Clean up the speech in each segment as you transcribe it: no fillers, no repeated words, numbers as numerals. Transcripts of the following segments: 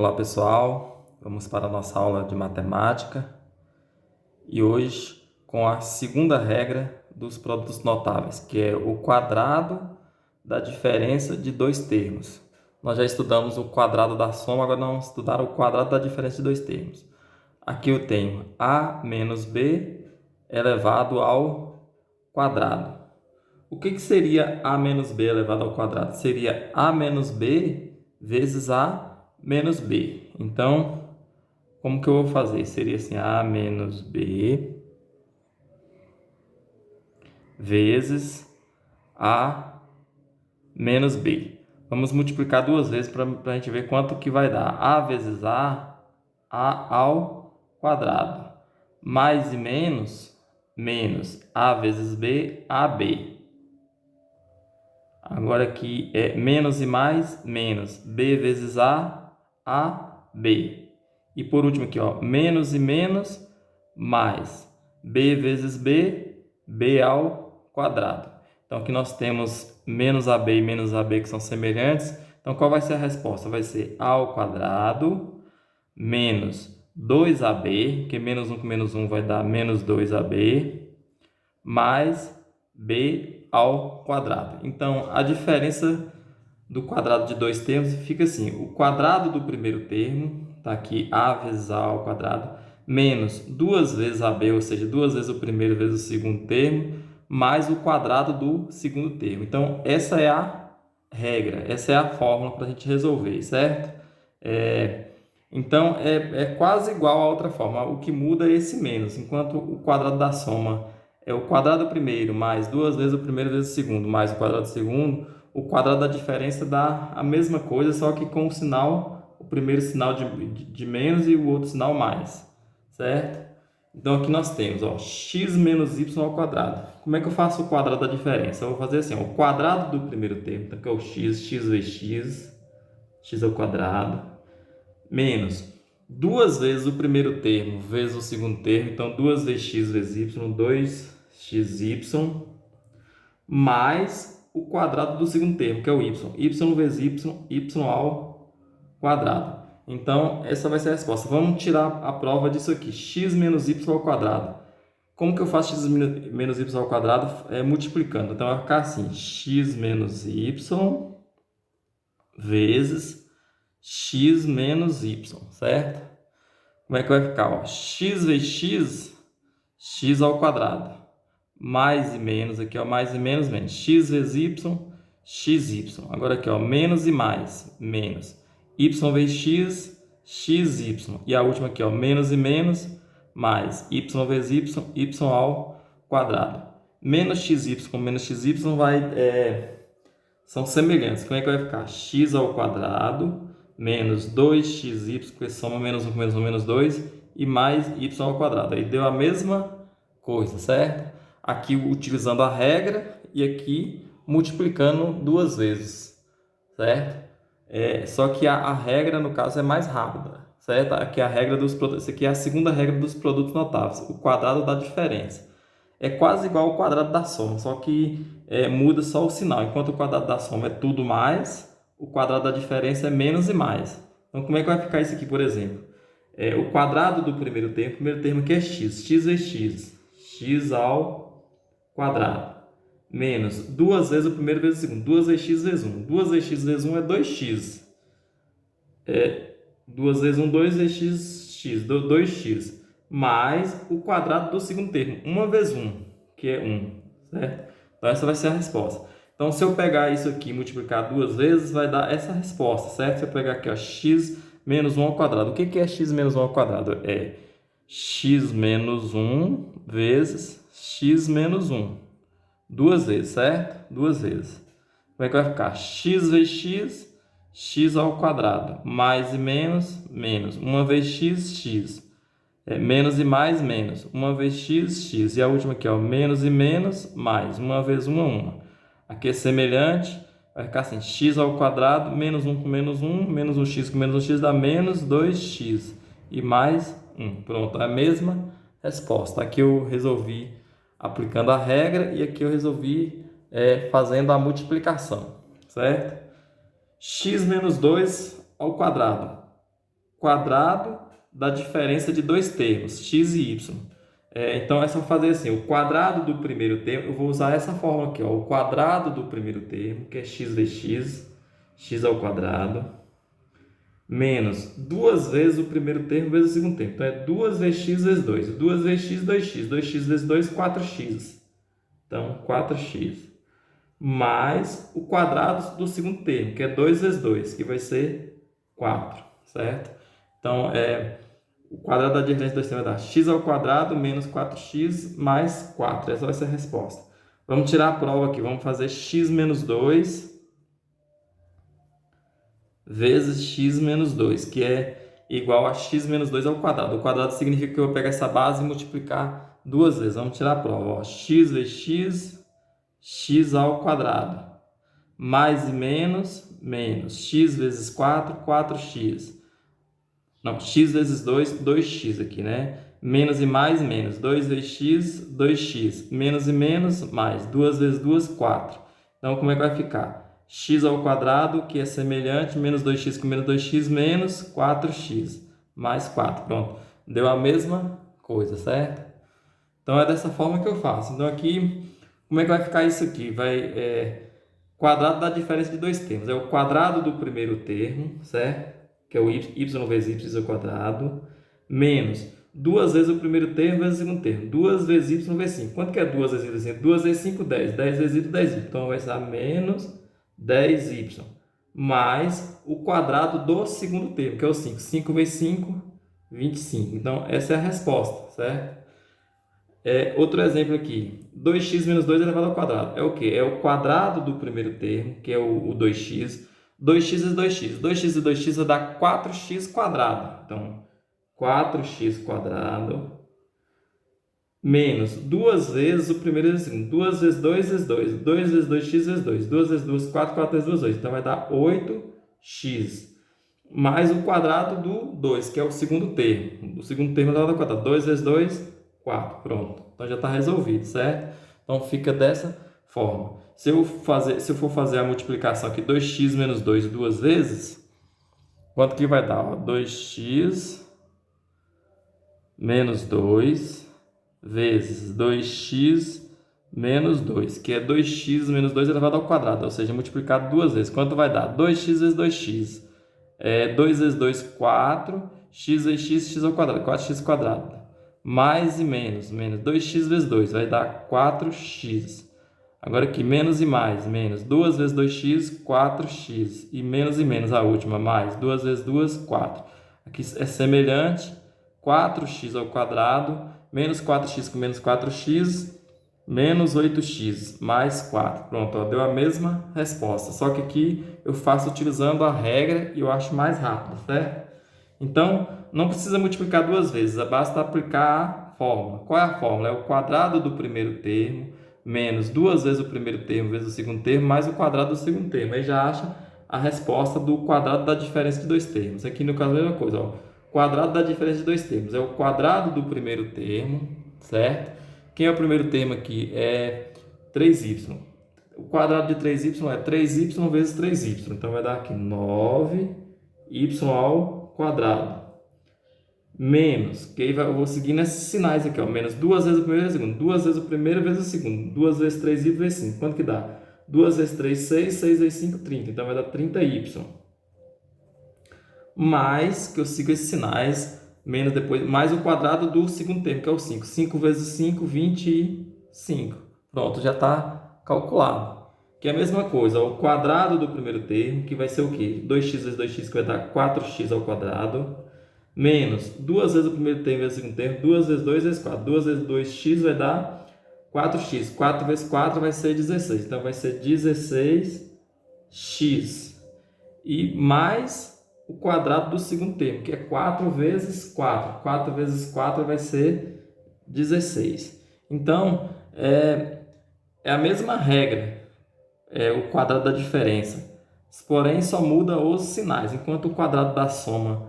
Olá pessoal, vamos para a nossa aula de matemática e hoje com a segunda regra dos produtos notáveis, que é o quadrado da diferença de dois termos. Nós já estudamos o quadrado da soma, agora vamos estudar o quadrado da diferença de dois termos. Aqui eu tenho a menos b elevado ao quadrado. O que seria a menos b elevado ao quadrado? Seria a menos b vezes a menos b. Então, como que eu vou fazer? Seria assim, a menos b vezes a menos b. Vamos multiplicar duas vezes para a gente ver quanto que vai dar. A vezes a ao quadrado. Mais e menos, menos a vezes b, ab. Agora aqui é menos e mais, menos b vezes a b. E por último aqui, ó, menos e menos, mais b vezes b, b ao quadrado. Então aqui nós temos menos ab e menos ab que são semelhantes. Então qual vai ser a resposta? Vai ser a ao quadrado menos 2ab, que menos 1 com menos 1 vai dar menos 2ab, mais b ao quadrado. Então, a diferença do quadrado de dois termos fica assim: o quadrado do primeiro termo, está aqui a vezes a ao quadrado, menos duas vezes ab, ou seja, duas vezes o primeiro vezes o segundo termo, mais o quadrado do segundo termo. Então, essa é a regra, essa é a fórmula para a gente resolver, certo? Então, é quase igual a outra forma. O que muda é esse menos. Enquanto o quadrado da soma é o quadrado do primeiro mais duas vezes o primeiro vezes o segundo mais o quadrado do segundo, o quadrado da diferença dá a mesma coisa, só que com o sinal, o primeiro sinal de menos e o outro sinal mais, certo? Então, aqui nós temos, ó, x menos y ao quadrado. Como é que eu faço o quadrado da diferença? Eu vou fazer assim, ó, o quadrado do primeiro termo, então, que é o x, x vezes x ao quadrado, menos duas vezes o primeiro termo vezes o segundo termo, então duas vezes x vezes y, 2xy, mais o quadrado do segundo termo, que é o y, y vezes y ao quadrado. Então, essa vai ser a resposta. Vamos tirar a prova disso aqui, x menos y ao quadrado. Como que eu faço x menos y ao quadrado? Multiplicando. Então, vai ficar assim, x menos y vezes x menos y, certo? Como é que vai ficar? Ó, x vezes x, x ao quadrado. Mais e menos, aqui ó, mais e menos, menos. X vezes y, xy. Agora aqui ó, menos e mais, menos. Y vezes x, xy. E a última aqui ó, menos e menos, mais. Y vezes y ao quadrado. Menos xy com menos xy são semelhantes. Como é que vai ficar? X ao quadrado menos 2xy, porque soma menos 1 com menos 1, menos 2, e mais y ao quadrado. Aí deu a mesma coisa, certo? Aqui utilizando a regra e aqui multiplicando duas vezes, certo? Só que a regra, no caso, é mais rápida, certo? Aqui a regra dos produtos, aqui é a segunda regra dos produtos notáveis, o quadrado da diferença. É quase igual ao quadrado da soma, só que muda só o sinal. Enquanto o quadrado da soma é tudo mais, o quadrado da diferença é menos e mais. Então, como é que vai ficar isso aqui, por exemplo? O quadrado do primeiro termo aqui é x, x vezes x, x ao quadrado, menos duas vezes o primeiro vezes o segundo, 2 vezes x vezes 1. 2 vezes x vezes 1 é 2x. 2 vezes 1, 2 vezes x, 2x. Mais o quadrado do segundo termo, 1 vezes 1, que é 1, certo? Então, essa vai ser a resposta. Então, se eu pegar isso aqui e multiplicar duas vezes, vai dar essa resposta, certo? Se eu pegar aqui, ó, x menos 1 ao quadrado. O que é x menos 1 ao quadrado? É x menos 1 vezes x menos 1. Duas vezes, certo? Duas vezes. Como é que vai ficar? X vezes x, x ao quadrado. Mais e menos, menos. 1 vezes x, x. Menos e mais, menos. 1 vezes x, x. E a última aqui, ó, menos e menos, mais. 1 vezes 1, 1. Aqui é semelhante. Vai ficar assim, x ao quadrado, menos 1 com menos 1, menos 1x com menos 1x dá menos 2x. E mais 1. Pronto, é a mesma resposta. Aqui eu resolvi aplicando a regra e aqui eu resolvi fazendo a multiplicação, certo? X menos 2 ao quadrado. quadrado da diferença de dois termos, x e y. Então é só fazer assim, o quadrado do primeiro termo, eu vou usar essa fórmula aqui, ó, o quadrado do primeiro termo, que é x vezes x, x ao quadrado, menos duas vezes o primeiro termo vezes o segundo termo. Então é 2 vezes x vezes 2. 2 vezes x, 2x. 2x vezes 2, 4x. Então, 4x. Mais o quadrado do segundo termo, que é 2 vezes 2, que vai ser 4, certo? Então, o quadrado da diferença dos termos vai dar x ao quadrado menos 4x mais 4. Essa vai ser a resposta. Vamos tirar a prova aqui. Vamos fazer x menos 2 vezes x menos 2, que é igual a x menos 2 ao quadrado. O quadrado significa que eu vou pegar essa base e multiplicar duas vezes. Vamos tirar a prova. Ó. X vezes x, x ao quadrado. Mais e menos, menos. X vezes 4, 4x. Não, x vezes 2, 2x aqui, né? Menos e mais, menos. 2 vezes x, 2x. Menos e menos, mais. 2 vezes 2, 4. Então, como é que vai ficar? X ao quadrado, que é semelhante, menos 2x com menos 2x, menos 4x, mais 4. Pronto. Deu a mesma coisa, certo? Então, é dessa forma que eu faço. Então, aqui, como é que vai ficar isso aqui? Quadrado da diferença de dois termos. É o quadrado do primeiro termo, certo? Que é o y vezes y ao quadrado, menos 2 vezes o primeiro termo vezes o segundo termo. 2 vezes y vezes 5. Quanto que é 2 vezes y? 2 vezes 5, 10. 10 vezes y, 10y. Então, vai ser menos 10y, mais o quadrado do segundo termo, que é o 5. 5 vezes 5, 25. Então, essa é a resposta, certo? Outro exemplo aqui. 2x menos 2 elevado ao quadrado. É o quê? É o quadrado do primeiro termo, que é o 2x. 2x vezes 2x. 2x vezes 2x vai dar 4x quadrado. Então, 4x quadrado menos 2 vezes o primeiro vezes o segundo. 2 vezes 2 vezes 2. 2 vezes 2x vezes 2. 2 vezes 2, 4. 4 vezes 2, 2. Então, vai dar 8x. Mais o quadrado do 2, que é o segundo termo. O segundo termo elevado ao quadrado. 2 vezes 2, 4. Pronto. Então, já está resolvido, certo? Então, fica dessa forma. Se eu for fazer a multiplicação aqui, 2x menos 2 duas vezes, quanto que vai dar? 2x menos 2 vezes 2x menos 2, que é 2x menos 2 elevado ao quadrado, ou seja, multiplicado duas vezes. Quanto vai dar? 2x vezes 2x. 2 vezes 2, 4. X vezes x, x ao quadrado. 4x quadrado. Mais e menos. Menos 2x vezes 2. Vai dar 4x. Agora aqui, menos e mais. Menos 2 vezes 2x, 4x. E menos a última. Mais 2 vezes 2, 4. Aqui é semelhante. 4x ao quadrado. Menos 4x com menos 4x. Menos 8x mais 4. Pronto, ó, deu a mesma resposta. Só que aqui eu faço utilizando a regra e eu acho mais rápido, certo? Então, não precisa multiplicar duas vezes, basta aplicar a fórmula. Qual é a fórmula? É o quadrado do primeiro termo, menos 2 vezes o primeiro termo vezes o segundo termo, mais o quadrado do segundo termo. Aí já acha a resposta do quadrado da diferença de dois termos. Aqui no caso é a mesma coisa, ó. Quadrado da diferença de dois termos. É o quadrado do primeiro termo, certo? Quem é o primeiro termo aqui? É 3y. O quadrado de 3y é 3y vezes 3y. Então, vai dar aqui 9y ao quadrado. Menos, que aí eu vou seguir nesses sinais aqui, ó. Menos 2 vezes o primeiro vezes o segundo. 2 vezes o primeiro vezes o segundo. 2 vezes 3y vezes 5. Quanto que dá? 2 vezes 3, 6. 6 vezes 5, 30. Então, vai dar 30y. Mais, que eu sigo esses sinais, menos depois, mais o quadrado do segundo termo, que é o 5. 5 vezes 5, 25. Pronto, já está calculado. Que é a mesma coisa, ó, o quadrado do primeiro termo, que vai ser o quê? 2x vezes 2x, que vai dar 4x ao quadrado, menos 2 vezes o primeiro termo vezes o segundo termo, 2 vezes 2 vezes 4. 2 vezes 2x vai dar 4x. 4 vezes 4 vai ser 16. Então, vai ser 16x. E mais o quadrado do segundo termo, que é 4 vezes 4. 4 vezes 4 vai ser 16. Então, é a mesma regra, o quadrado da diferença. Porém, só muda os sinais. Enquanto o quadrado da soma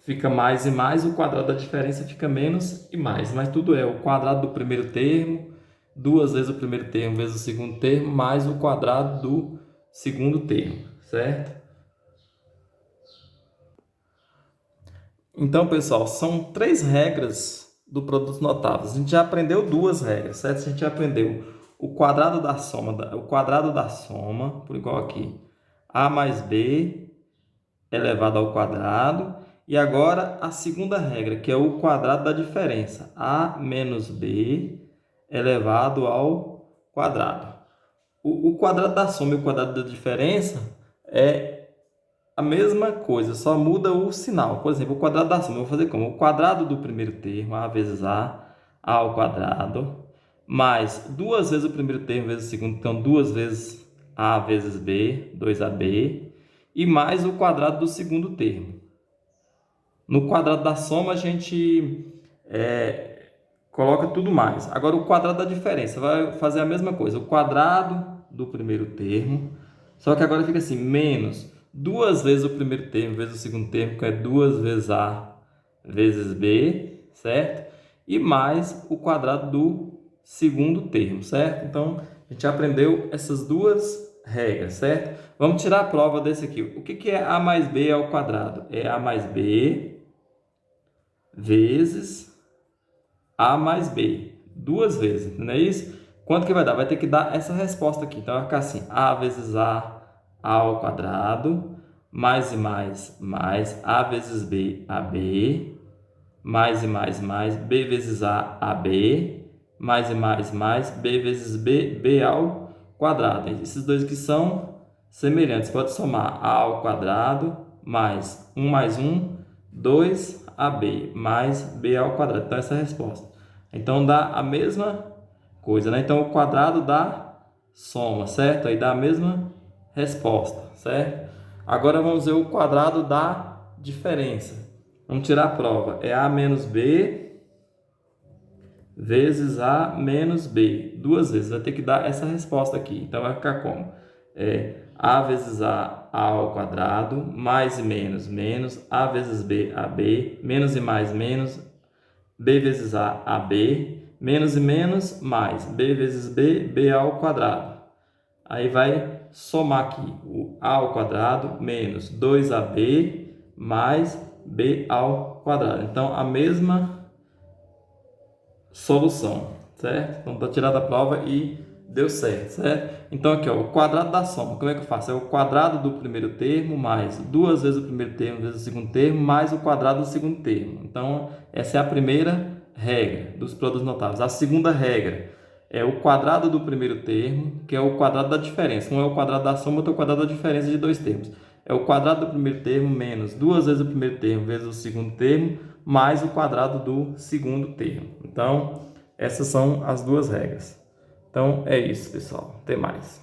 fica mais e mais, o quadrado da diferença fica menos e mais. Mas tudo é o quadrado do primeiro termo, 2 vezes o primeiro termo vezes o segundo termo, mais o quadrado do segundo termo, certo? Então, pessoal, são 3 regras do produto notáveis. A gente já aprendeu 2 regras, certo? A gente já aprendeu o quadrado da soma, por igual aqui, a mais b elevado ao quadrado. E agora a segunda regra, que é o quadrado da diferença, a menos b elevado ao quadrado. O quadrado da soma e o quadrado da diferença é a mesma coisa, só muda o sinal. Por exemplo, o quadrado da soma, eu vou fazer como? O quadrado do primeiro termo, a vezes a ao quadrado, mais 2 vezes o primeiro termo vezes o segundo, então 2 vezes a vezes b, 2ab, e mais o quadrado do segundo termo. No quadrado da soma, a gente coloca tudo mais. Agora, o quadrado da diferença vai fazer a mesma coisa. O quadrado do primeiro termo, só que agora fica assim, menos 2 vezes o primeiro termo vezes o segundo termo, que é 2 vezes a vezes b, certo? E mais o quadrado do segundo termo, certo? Então, a gente aprendeu essas 2 regras, certo? Vamos tirar a prova desse aqui. O que é a mais b ao quadrado? É a mais b vezes a mais b, 2 vezes, não é isso? Quanto que vai dar? Vai ter que dar essa resposta aqui. Então, vai ficar assim, a vezes a ao quadrado, mais e mais, a vezes b, ab, mais e mais, b vezes a, ab, mais e mais, b vezes b, b ao quadrado. Esses dois aqui são semelhantes. Pode somar a ao quadrado, mais 1, 2ab, mais b ao quadrado. Então, essa é a resposta. Então, dá a mesma coisa, né? Então, o quadrado dá soma, certo? Aí dá a mesma resposta, certo? Agora, vamos ver o quadrado da diferença. Vamos tirar a prova. É a menos b vezes a menos b. 2 vezes. Vai ter que dar essa resposta aqui. Então, vai ficar como? A vezes a ao quadrado, mais e menos, a vezes b, ab, menos e mais, menos, b vezes a, ab, menos e menos, mais, b vezes b, b ao quadrado. Aí vai somar aqui o a ao quadrado menos 2ab mais b ao quadrado. Então, a mesma solução, certo? Então, está tirada a prova e deu certo, certo? Então, aqui, ó, o quadrado da soma, como é que eu faço? É o quadrado do primeiro termo mais 2 vezes o primeiro termo vezes o segundo termo mais o quadrado do segundo termo. Então, essa é a primeira regra dos produtos notáveis. A segunda regra é o quadrado do primeiro termo, que é o quadrado da diferença. Um é o quadrado da soma, outro é o quadrado da diferença de 2 termos. É o quadrado do primeiro termo menos 2 vezes o primeiro termo vezes o segundo termo, mais o quadrado do segundo termo. Então, essas são as 2 regras. Então, é isso, pessoal. Até mais.